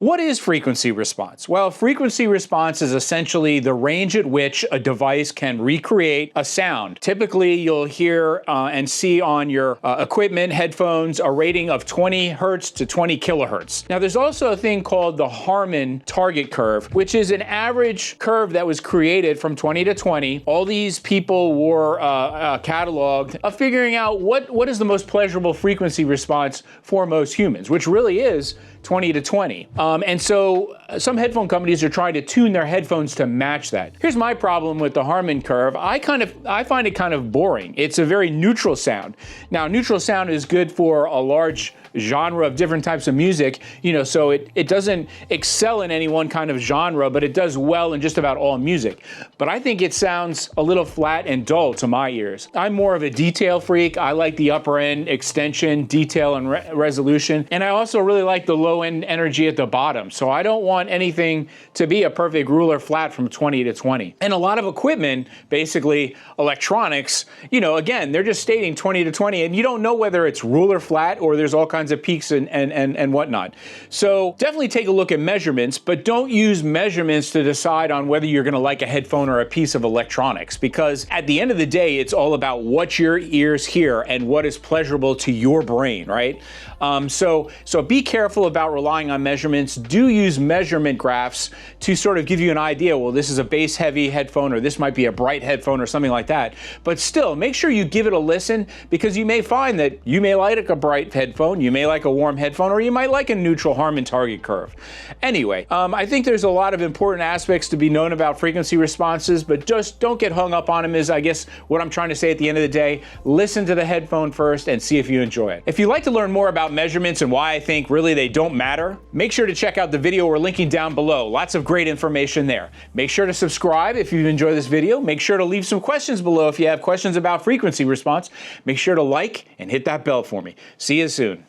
What is frequency response? Well, frequency response is essentially the range at which a device can recreate a sound. Typically, you'll hear and see on your equipment, headphones, a rating of 20 hertz to 20 kilohertz. Now, there's also a thing called the Harman target curve, which is an average curve that was created from 20 to 20. All these people were cataloged of figuring out what is the most pleasurable frequency response for most humans, which really is 20 to 20. And so some headphone companies are trying to tune their headphones to match that. Here's my problem with the Harman curve. I find it kind of boring. It's a very neutral sound. Now, neutral sound is good for a large genre of different types of music, so it doesn't excel in any one kind of genre, but it does well in just about all music. But I think it sounds a little flat and dull to my ears. I'm more of a detail freak. I like the upper end extension, detail, and resolution. And I also really like the low end energy at the bottom. So I don't want anything to be a perfect ruler flat from 20 to 20. And a lot of equipment, basically electronics, again, they're just stating 20 to 20, and you don't know whether it's ruler flat or there's all kinds of peaks and whatnot. So definitely take a look at measurements, but don't use measurements to decide on whether you're going to like a headphone or a piece of electronics, because at the end of the day, it's all about what your ears hear and what is pleasurable to your brain, right? So be careful about relying on measurements. Do use measurement graphs to sort of give you an idea, well, this is a bass heavy headphone, or this might be a bright headphone or something like that. But still, make sure you give it a listen, because you may find that you may like a bright headphone, you may like a warm headphone, or you might like a neutral Harman target curve. Anyway, I think there's a lot of important aspects to be known about frequency responses, but just don't get hung up on them is, I guess, what I'm trying to say at the end of the day. Listen to the headphone first and see if you enjoy it. If you'd like to learn more about measurements and why I think really they don't matter, make sure to check out the video we're linking down below. Lots of great information there. Make sure to subscribe if you enjoy this video. Make sure to leave some questions below if you have questions about frequency response. Make sure to like and hit that bell for me. See you soon.